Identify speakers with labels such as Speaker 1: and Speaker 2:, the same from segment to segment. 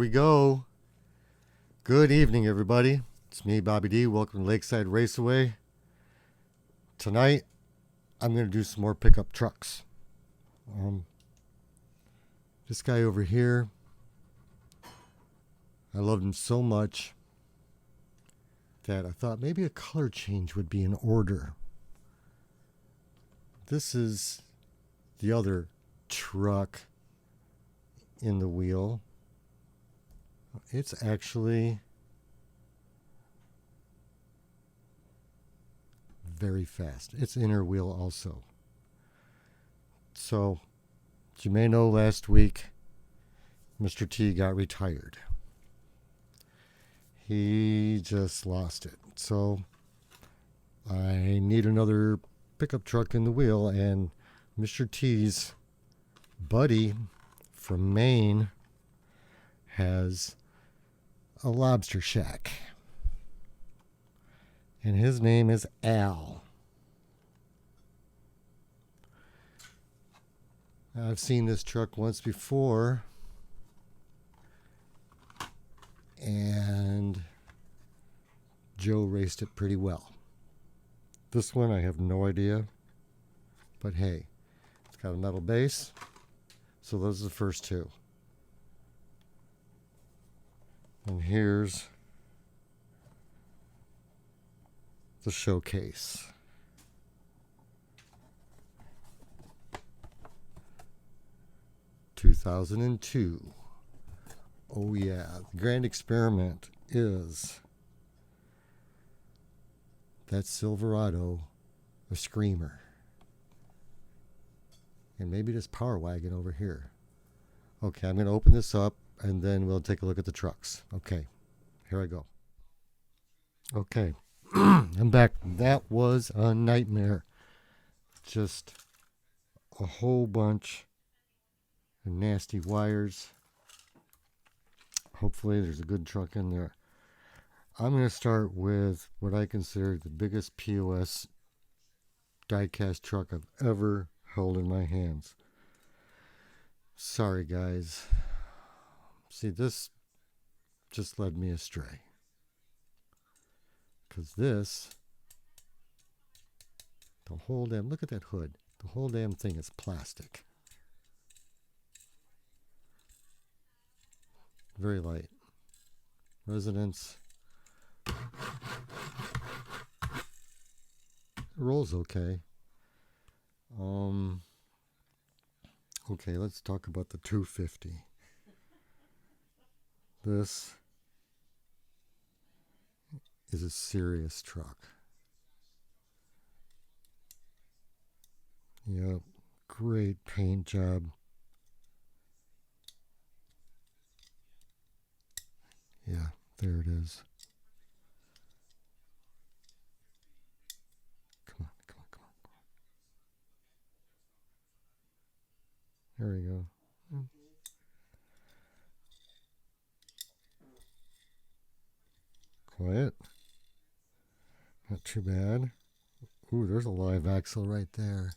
Speaker 1: we go. Good evening, everybody. It's me, Bobby D. Welcome to Lakeside Raceway. Tonight, I'm going to do some more pickup trucks. This guy over here, I love him so much that I thought maybe a color change would be in order. This is the other truck in the wheel. It's actually very fast. It's inner wheel also. So, as you may know, last week, Mr. T got retired. He just lost it. So, I need another pickup truck in the wheel, and Mr. T's buddy from Maine has a lobster shack. And his name is Al. I've seen this truck once before, and Joe raced it pretty well. This one I have no idea, but hey, it's got a metal base, so those are the first two. And here's the showcase. (2002). Oh yeah, the grand experiment is that Silverado, a screamer. And maybe this Power Wagon over here. Okay, I'm going to open this up and then we'll take a look at the trucks. Okay, here I go. Okay, I'm back. That was a nightmare. Just a whole bunch of nasty wires. Hopefully there's a good truck in there. I'm going to start with what I consider the biggest POS diecast truck I've ever held in my hands. Sorry, guys. See, this just led me astray. Because this, the whole damn, look at that hood. The whole damn thing is plastic. Very light. Resonance. It rolls okay. Okay, let's talk about the 250. This is a serious truck. Yep, great paint job. Yeah, there it is. Come on, come on, come on, come on. There we go. Quiet. Not too bad. Ooh, there's a live axle right there.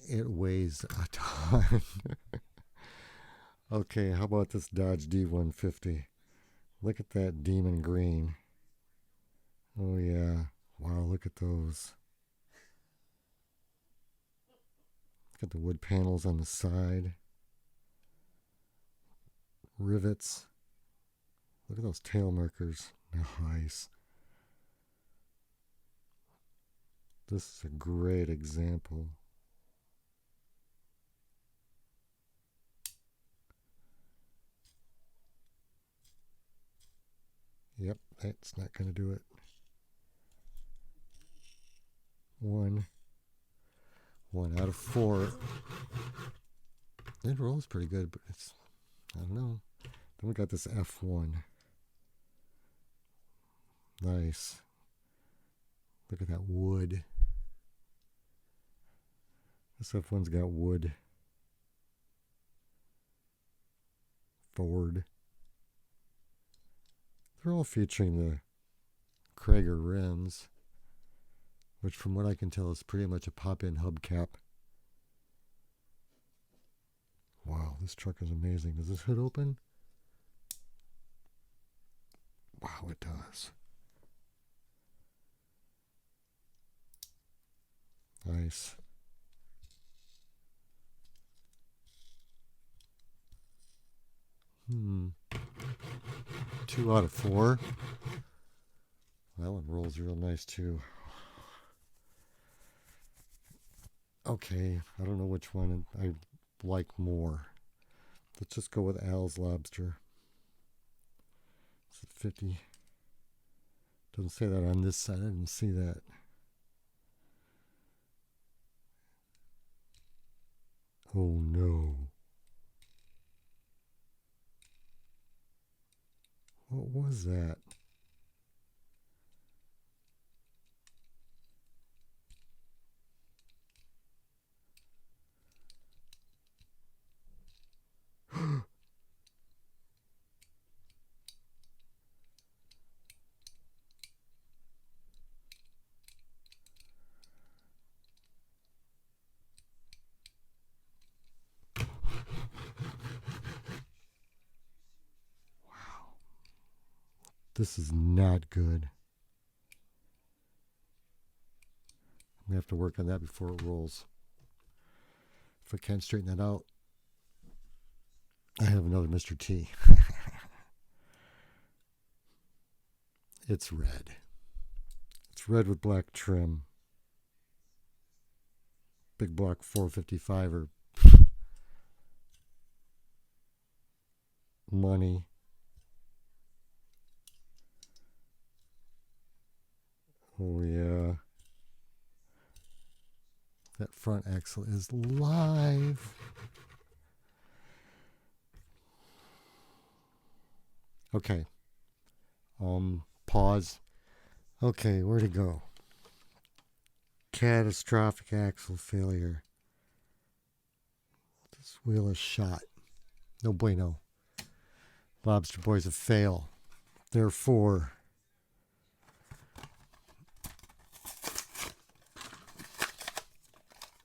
Speaker 1: It weighs a ton. Okay, how about this Dodge D-150? Look at that demon green. Oh yeah. Wow, look at those. Got the wood panels on the side. Rivets. Look at those tail markers. Nice. This is a great example. Yep, that's not going to do it. One out of 4. It rolls pretty good, but it's, I don't know. Then we got this F1. Nice. Look at that wood. This F1's got wood. Ford. They're all featuring the Krager rims, which from what I can tell is pretty much a pop-in hubcap. Wow, this truck is amazing. Does this hood open? Wow, it does. Nice. Hmm. 2 out of 4. That one rolls real nice too. Okay, I don't know which one I like more. Let's just go with Al's Lobster. Is it 50? Doesn't say that on this side. I didn't see that. Oh no. What was that? This is not good. I'm going to have to work on that before it rolls. If I can't straighten that out, I have another Mr. T. It's red. It's red with black trim. Big block 455 or money. Oh yeah. That front axle is live. Okay. Pause. Okay, where'd it go? Catastrophic axle failure. This wheel is shot. No bueno. Lobster Boy's a fail. Therefore,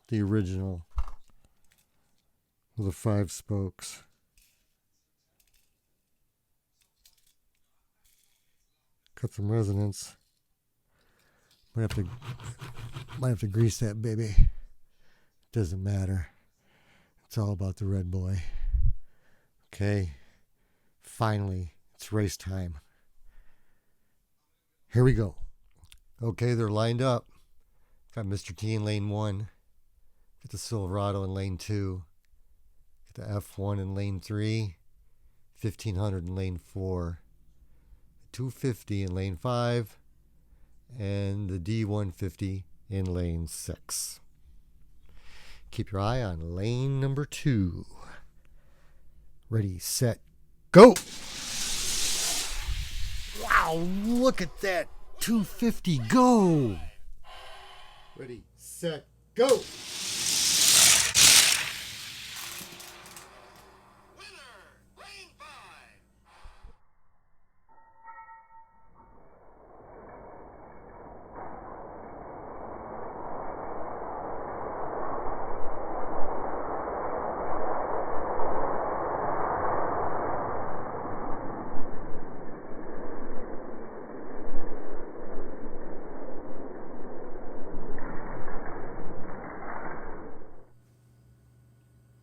Speaker 1: the original with the 5 spokes. Cut some resonance. Might have to grease that baby. Doesn't matter. It's all about the red boy. Okay. Finally, it's race time. Here we go. Okay, they're lined up. Got Mr. T in lane 1. Got the Silverado in lane 2. Got the F1 in lane 3. 1500 in lane 4. 250 in lane 5. And the D150 in lane 6. Keep your eye on lane number 2. Ready, set, go! Wow, look at that 250 go! Ready, set, go!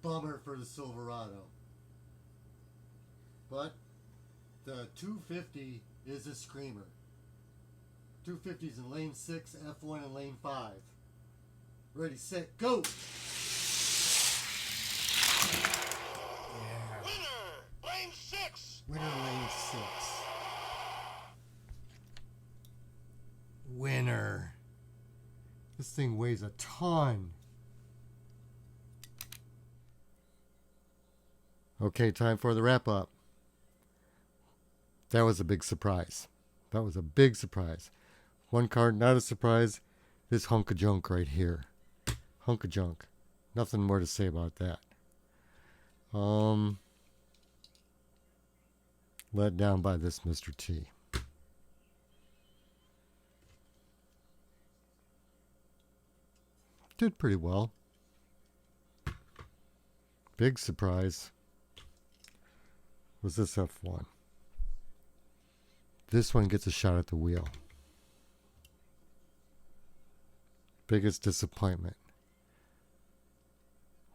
Speaker 1: Bummer for the Silverado. But the 250 is a screamer. 250 is in lane 6, F1 in lane 5. Ready, set, go! Yeah. Winner, lane 6! Winner, lane 6. Winner. This thing weighs a ton. Okay, time for the wrap up. That was a big surprise. That was a big surprise. One card, not a surprise. This hunk of junk right here. Hunk of junk. Nothing more to say about that. Let down by this Mr. T. Did pretty well. Big surprise. was this F1. This one gets a shot at the wheel. Biggest disappointment.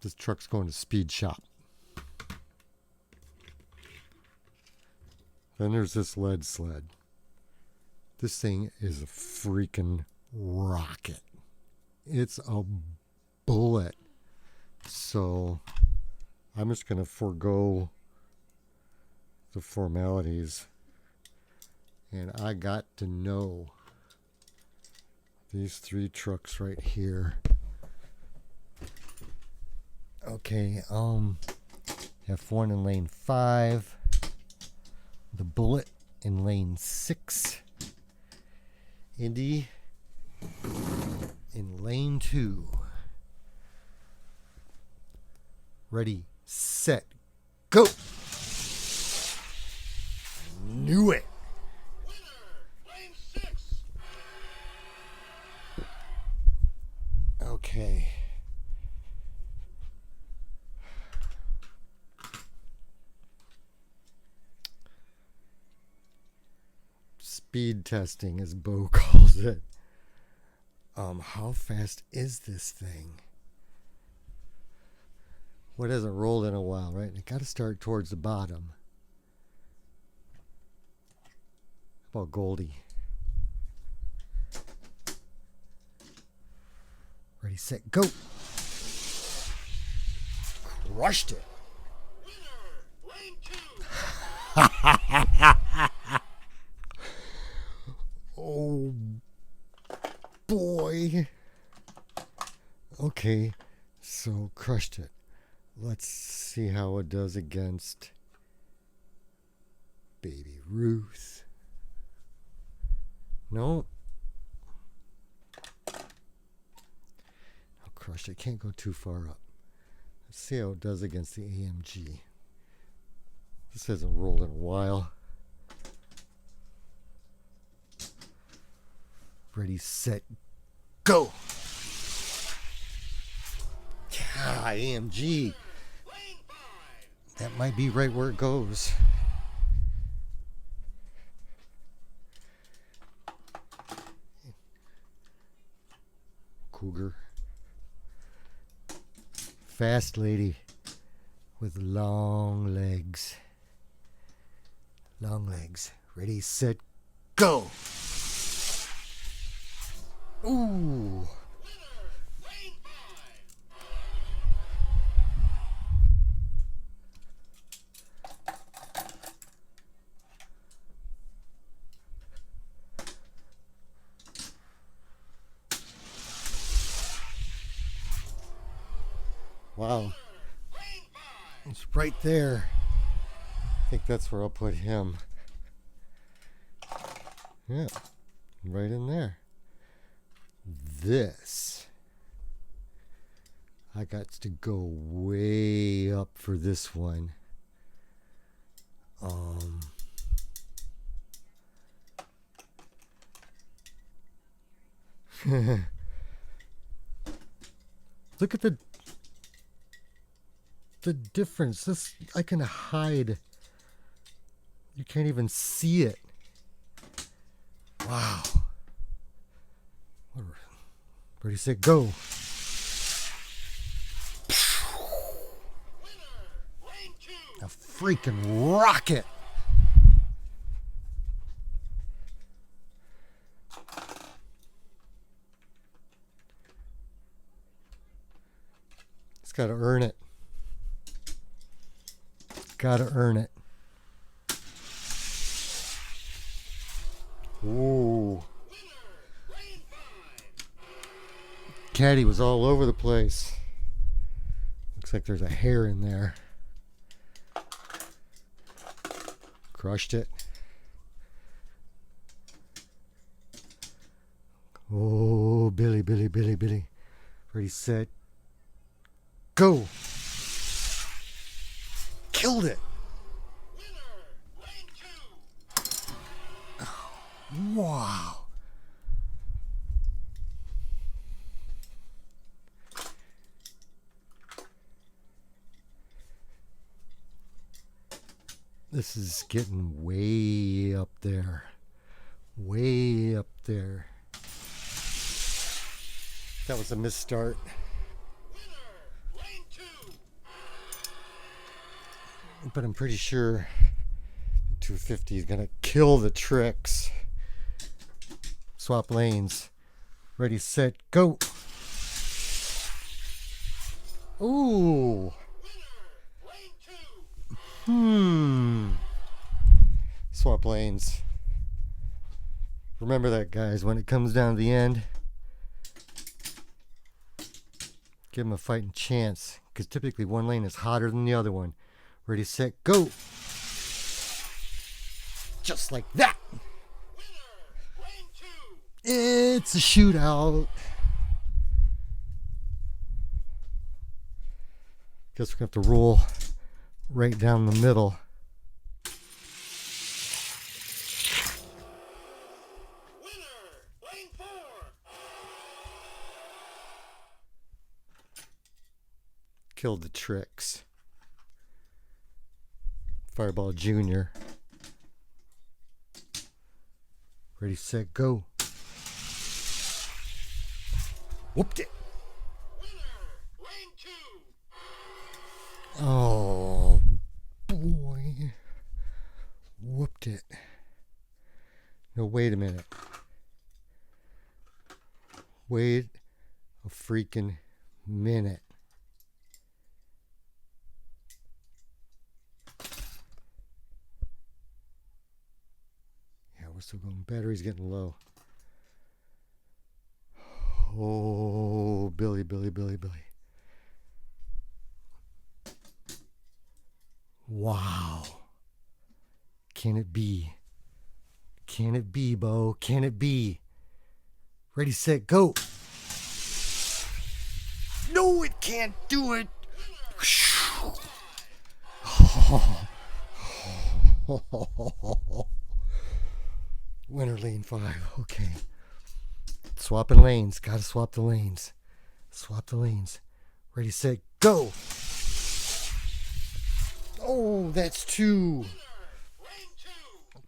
Speaker 1: This truck's going to speed shop. Then there's this lead sled. This thing is a freaking rocket. It's a bullet. So I'm just going to forego the formalities. And I got to know these three trucks right here. Okay, F1 in lane 5. The Bullet in lane 6. Indy in lane 2. Ready, set, go! Knew it!
Speaker 2: Lane 6.
Speaker 1: Okay. Speed testing, as Bo calls it. How fast is this thing? What hasn't rolled in a while, right? It got to start towards the bottom. How about Goldie? Ready, set, go! Crushed it!
Speaker 2: Winner, lane 2.
Speaker 1: Oh boy. Okay, so crushed it. Let's see how it does against Baby Ruth. No. Oh, crushed it. Can't go too far up. Let's see how it does against the AMG. This hasn't rolled in a while. Ready, set, go! Yeah, AMG. That might be right where it goes. Cougar. Fast lady with long legs. Long legs. Ready, set, go! Ooh. Wow. It's right there. I think that's where I'll put him. Yeah, right in there. This, I got to go way up for this one. Look at the difference. This, I can hide. You can't even see it. Wow. Ready, set, go. A freaking rocket. It's got to earn it. Got to earn it. Ooh. Caddy was all over the place. Looks like there's a hair in there. Crushed it. Oh, Billy, Billy, Billy, Billy. Ready, set, go. Killed it. Oh, wow. This is getting way up there. Way up there. That was a misstart.
Speaker 2: Winner, lane 2.
Speaker 1: But I'm pretty sure the 250 is going to kill the tricks. Swap lanes. Ready, set, go. Ooh.
Speaker 2: Winner, lane 2.
Speaker 1: Swap lanes. Remember that, guys, when it comes down to the end, give them a fighting chance, because typically one lane is hotter than the other one. Ready, set, go. Just like that.
Speaker 2: Winner, lane 2.
Speaker 1: It's a shootout. Guess we're going to have to roll right down the middle.
Speaker 2: Winner, lane 4.
Speaker 1: Killed the tricks. Fireball Jr. Ready, set, go. Whooped it.
Speaker 2: Winner, lane 2.
Speaker 1: Oh, boy. Whooped it. No, wait a minute. Wait a freaking minute. Yeah, we're still going. Battery's getting low. Oh, Billy, Billy, Billy, Billy. Wow. Can it be? Can it be, Bo? Can it be? Ready, set, go. No, it can't do it. Winner lane 5. Okay. Swapping lanes. Gotta swap the lanes. Swap the lanes. Ready, set, go. Oh, that's 2.
Speaker 2: Lane 2.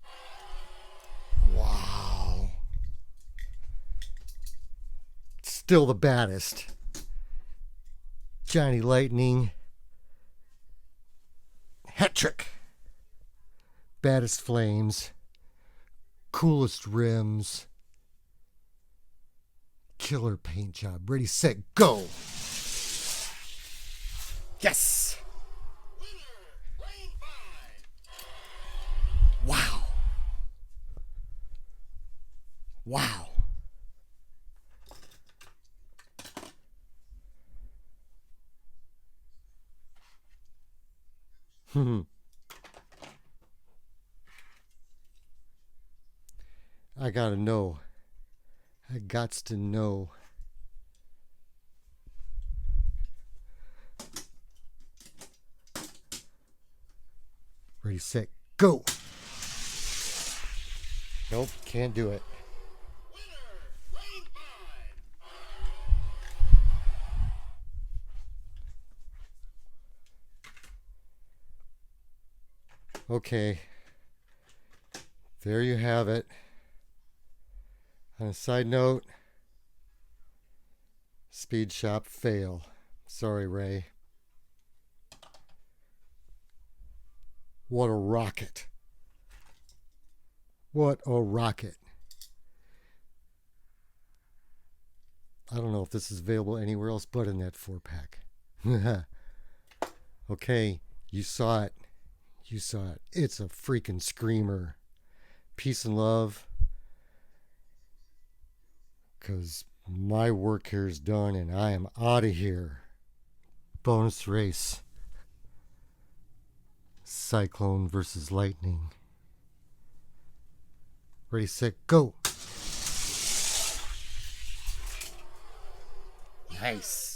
Speaker 1: Wow. Still the baddest. Johnny Lightning. Hat trick. Baddest flames. Coolest rims. Killer paint job. Ready, set, go. Yes.
Speaker 2: Winner, lane 5.
Speaker 1: Wow. Wow. I gotta know. I gots to know. Ready, set, go. Nope, can't do it.
Speaker 2: Winner, lane 5.
Speaker 1: Okay. There you have it. On a side note, speed shop fail. Sorry, Ray. What a rocket. What a rocket. I don't know if this is available anywhere else but in that 4-pack. Okay, you saw it. You saw it. It's a freaking screamer. Peace and love. Because my work here is done and I am out of here. Bonus race. Cyclone versus Lightning. Ready, set, go. Nice.